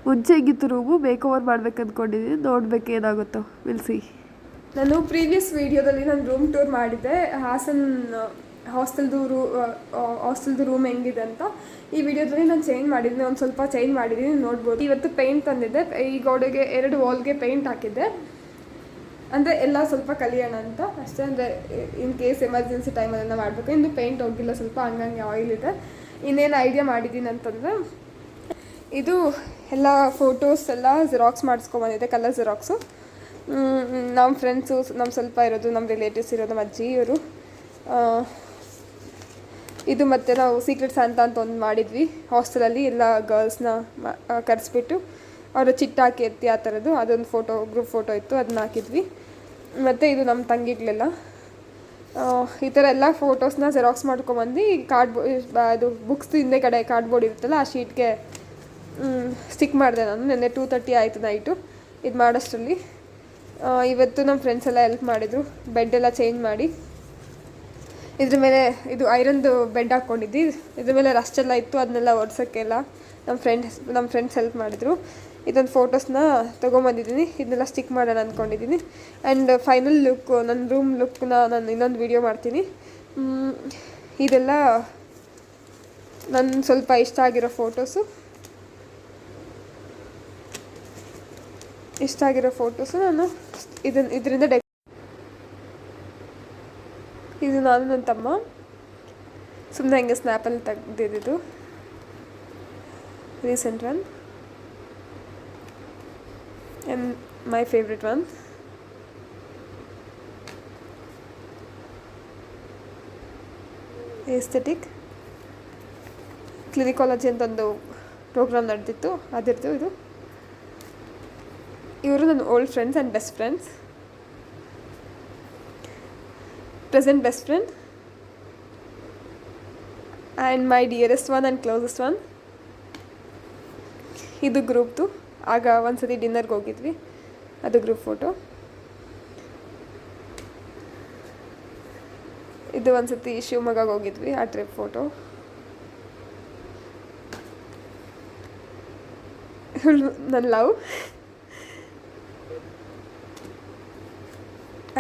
ಮುಂಚೆ ಹೆಂಗಿತ್ತು room make over ಮಾಡ್ಬೇಕು ಅಂದ್ಕೊಂಡಿದ್ದೀನಿ, ನೋಡ್ಬೇಕು ಏನಾಗುತ್ತೋ, ವಿಲ್ಸಿ. ನಾನು ಪ್ರೀವಿಯಸ್ ವೀಡಿಯೋದಲ್ಲಿ ನಾನು ರೂಮ್ ಟೂರ್ ಮಾಡಿದ್ದೆ, ಹಾಸನ್ ಹಾಸ್ಟೆಲ್ದು ರೂಮ್ ಹೆಂಗಿದೆ ಅಂತ. ಈ ವಿಡಿಯೋದಲ್ಲಿ ನಾನು ಚೇಂಜ್ ಮಾಡಿದ್ದೀನಿ, ಒಂದು ಸ್ವಲ್ಪ ಚೇಂಜ್ ಮಾಡಿದ್ದೀನಿ, ನೋಡ್ಬೋದು. ಇವತ್ತು ಪೇಂಟ್ ತಂದಿದ್ದೆ, ಈ ಗೋಡೆಗೆ 2 ವಾಲ್ಗೆ ಪೇಂಟ್ ಹಾಕಿದ್ದೆ, ಅಂದರೆ ಎಲ್ಲ ಸ್ವಲ್ಪ ಕಲಿಯೋಣ ಅಂತ ಅಷ್ಟೇ. ಅಂದರೆ ಇನ್ ಕೇಸ್ ಎಮರ್ಜೆನ್ಸಿ ಟೈಮಲ್ಲೆಲ್ಲ ಮಾಡಬೇಕು. ಇನ್ನು ಪೇಂಟ್ ಹೋಗಿಲ್ಲ, ಸ್ವಲ್ಪ ಹಂಗಂಗೆ ಆಯಿಲ್ ಇದೆ. ಇನ್ನೇನು ಐಡಿಯಾ ಮಾಡಿದ್ದೀನಿ ಅಂತಂದರೆ, ಇದು ಎಲ್ಲ ಫೋಟೋಸ್ ಎಲ್ಲ ಝೆರಾಕ್ಸ್ ಮಾಡಿಸ್ಕೊಂಬಂದಿದೆ, ಕಲರ್ ಝೆರಾಕ್ಸು. ನಮ್ಮ ಫ್ರೆಂಡ್ಸು, ನಮ್ಮ ಸ್ವಲ್ಪ ಇರೋದು, ನಮ್ಮ ರಿಲೇಟಿವ್ಸ್ ಇರೋದು, ನಮ್ಮ ಅಜ್ಜಿ ಇವರು. ಇದು ಮತ್ತು ನಾವು ಸೀಕ್ರೆಟ್ ಸ್ಯಾಂಟಾ ಅಂತ ಒಂದು ಮಾಡಿದ್ವಿ ಹಾಸ್ಟೆಲಲ್ಲಿ, ಎಲ್ಲ ಗರ್ಲ್ಸ್ನ ಕರೆಸ್ಬಿಟ್ಟು ಅವರು ಚಿಟ್ಟ ಹಾಕಿ ಎತ್ತಿ ಆ ಥರದ್ದು. ಅದೊಂದು ಫೋಟೋ, ಗ್ರೂಪ್ ಫೋಟೋ ಇತ್ತು, ಅದನ್ನ ಹಾಕಿದ್ವಿ. ಮತ್ತು ಇದು ನಮ್ಮ ತಂಗಿಗಳೆಲ್ಲ ಈ ಥರ ಎಲ್ಲ ಫೋಟೋಸ್ನ ಜೆರಾಕ್ಸ್ ಮಾಡ್ಕೊಂಬಂದು ಅದು ಬುಕ್ಸ್ ಹಿಂದೆ ಕಡೆ ಕಾರ್ಡ್ಬೋರ್ಡ್ ಇರುತ್ತಲ್ಲ, ಆ ಶೀಟ್ಗೆ ಸ್ಟಿಕ್ ಮಾಡಿದೆ ನಾನು. ನೆನ್ನೆ 2:30 ಆಯಿತು ನೈಟು ಇದು ಮಾಡೋಷ್ಟರಲ್ಲಿ. ಇವತ್ತು ನಮ್ಮ ಫ್ರೆಂಡ್ಸ್ ಎಲ್ಲ ಹೆಲ್ಪ್ ಮಾಡಿದರು, ಬೆಡ್ಡೆಲ್ಲ ಚೇಂಜ್ ಮಾಡಿ. ಇದ್ರ ಮೇಲೆ ಇದು ಐರನ್ದು ಬೆಡ್ ಹಾಕ್ಕೊಂಡಿದ್ವಿ, ಇದ್ರ ಮೇಲೆ ರಸ್ಟೆಲ್ಲ ಇತ್ತು, ಅದನ್ನೆಲ್ಲ ಒರೆಸೋಕ್ಕೆಲ್ಲ ನಮ್ಮ ಫ್ರೆಂಡ್ಸ್ ಹೆಲ್ಪ್ ಮಾಡಿದರು. ಇದೊಂದು ಫೋಟೋಸ್ನ ತೊಗೊಂಬಂದಿದ್ದೀನಿ, ಇದನ್ನೆಲ್ಲ ಸ್ಟಿಕ್ ಮಾಡೋಣ ಅಂದ್ಕೊಂಡಿದ್ದೀನಿ. ಆ್ಯಂಡ್ ಫೈನಲ್ ಲುಕ್, ನನ್ನ ರೂಮ್ ಲುಕ್ನ ನಾನು ಇನ್ನೊಂದು ವೀಡಿಯೋ ಮಾಡ್ತೀನಿ. ಇದೆಲ್ಲ ನನ್ನ ಸ್ವಲ್ಪ ಇಷ್ಟ ಆಗಿರೋ ಫೋಟೋಸು. ನಾನು ಇದರಿಂದ ಇದು ನಾನು ನನ್ನ ತಮ್ಮ ಸುಮ್ಮನೆ ಹಂಗೆ ಸ್ನ್ಯಾಪಲ್ಲಿ ತೆಗ್ದಿದ್ದು recent one. And my favorite one, aesthetic ಕ್ಲಿನಿಕಾಲಜಿ ಅಂತ ಒಂದು ಪ್ರೋಗ್ರಾಮ್ ನಡೆದಿತ್ತು, ಅದಿರ್ತು ಇದು. ಇವರು ನನ್ನ old friends and best friends, present best friend and my dearest one and closest one. ಇದು ಗ್ರೂಪ್ದು, ಆಗ ಒಂದು ಸತಿ ಡಿನ್ನರ್ಗೆ ಹೋಗಿದ್ವಿ, ಅದು ಗ್ರೂಪ್ ಫೋಟೋ. ಇದು ಒಂದು ಸತಿ ಶಿವಮೊಗ್ಗಗೆ ಹೋಗಿದ್ವಿ, ಆ ಟ್ರಿಪ್ ಫೋಟೋ. ನನ್ನ ಲವ್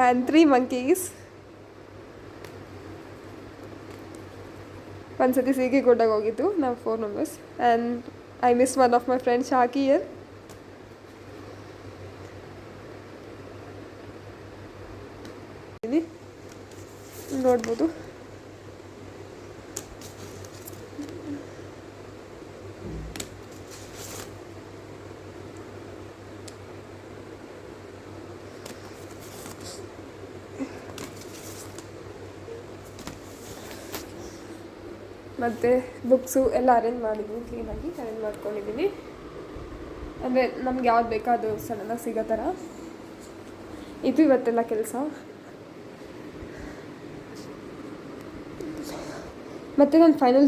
ಆ್ಯಂಡ್ 3 monkeys. ಒಂದು ಸತಿ ಸೀಗಿಗುಡ್ಡಾಗ ಹೋಗಿದ್ದು ನಾವು 4 members. And I miss one of my friend ಶಾಕಿಯರ್. ನೋಡ್ಬೋದು. ಮತ್ತು ಬುಕ್ಸು ಎಲ್ಲ ಅರೇಂಜ್ ಮಾಡಿದ್ದೀನಿ, ಕ್ಲೀನಾಗಿ ಅರೇಂಜ್ ಮಾಡ್ಕೊಂಡಿದ್ದೀನಿ. ಅಂದರೆ ನಮ್ಗೆ ಯಾವ್ದು ಬೇಕೋ ಅದು ಸಡನ್ನಾಗಿ ಸಿಗೋ ಥರ. ಇದು ಇವತ್ತೆಲ್ಲ ಕೆಲಸ. ಮತ್ತು ನಾನು ಫೈನಲ್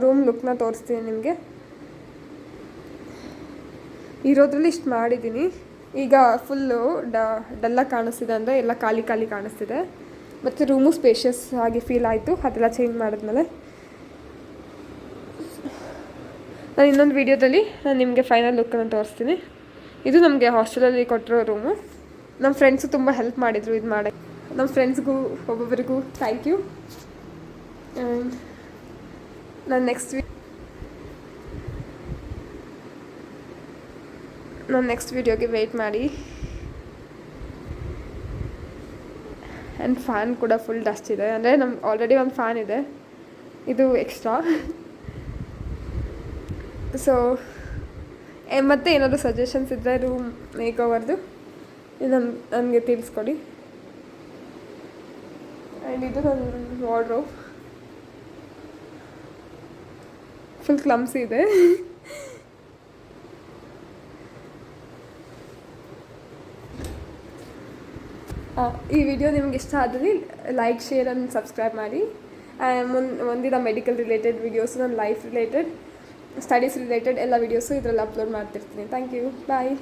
ರೂಮ್ ಲುಕ್ನ ತೋರಿಸ್ತೀನಿ ನಿಮಗೆ. ಇರೋದ್ರಲ್ಲಿ ಇಷ್ಟು ಮಾಡಿದ್ದೀನಿ. ಈಗ ಫುಲ್ಲು ಡಲ್ಲಾಗಿ ಕಾಣಿಸ್ತಿದೆ, ಅಂದರೆ ಎಲ್ಲ ಖಾಲಿ ಕಾಣಿಸ್ತಿದೆ. ಮತ್ತು ರೂಮು ಸ್ಪೇಷಿಯಸ್ ಆಗಿ ಫೀಲ್ ಆಯಿತು ಅದೆಲ್ಲ ಚೇಂಜ್ ಮಾಡಿದ್ಮೇಲೆ. ನಾನು ಇನ್ನೊಂದು ವೀಡಿಯೋದಲ್ಲಿ ನಾನು ನಿಮಗೆ ಫೈನಲ್ ಲುಕ್ಕನ್ನು ತೋರಿಸ್ತೀನಿ. ಇದು ನಮಗೆ ಹಾಸ್ಟೆಲಲ್ಲಿ ಕೊಟ್ಟಿರೋ ರೂಮು. ನಮ್ಮ ಫ್ರೆಂಡ್ಸು ತುಂಬ ಹೆಲ್ಪ್ ಮಾಡಿದರು ಇದು ಮಾಡೋಕ್ಕೆ. ನಮ್ಮ ಫ್ರೆಂಡ್ಸ್ಗೂ ಒಬ್ಬೊಬ್ಬರಿಗೂ ಥ್ಯಾಂಕ್ ಯು. ಆ್ಯಂಡ್ ನಾನು ನೆಕ್ಸ್ಟ್ ವೀಡಿಯೋಗೆ ವೆಯ್ಟ್ ಮಾಡಿ. ಆ್ಯಂಡ್ ಫ್ಯಾನ್ ಕೂಡ ಫುಲ್ ಡಸ್ಟ್ ಇದೆ, ಅಂದರೆ ಆಲ್ರೆಡಿ ಒಂದು ಫ್ಯಾನ್ ಇದೆ, ಇದು ಎಕ್ಸ್ಟ್ರಾ. ಸೊ ಮತ್ತು ಏನಾದರೂ ಸಜೆಷನ್ಸ್ ಇದ್ದರೆ ರೂಮ್ ಮೇಕ್ ಓವರ್ದು ನನಗೆ ತಿಳಿಸ್ಕೊಡಿ. ಆ್ಯಂಡ್ ಇದು ನನ್ನ ವಾರ್ಡ್ರೋಬ್ ಫುಲ್ ಕ್ಲಮ್ಸಿ ಇದೆ. ಈ ವಿಡಿಯೋ ನಿಮ್ಗೆ ಇಷ್ಟ ಆದಲ್ಲಿ ಲೈಕ್, ಶೇರ್ ಆ್ಯಂಡ್ ಸಬ್ಸ್ಕ್ರೈಬ್ ಮಾಡಿ. ಮುಂದಿನ ಮೆಡಿಕಲ್ ರಿಲೇಟೆಡ್ ವೀಡಿಯೋಸು, ನನ್ನ ಲೈಫ್ ರಿಲೇಟೆಡ್, ಸ್ಟಡೀಸ್ ರಿಲೇಟೆಡ್ ಎಲ್ಲ ವೀಡಿಯೋಸು ಇದರಲ್ಲಿ ಅಪ್ಲೋಡ್ ಮಾಡ್ತಿರ್ತೀನಿ. Thank you, bye.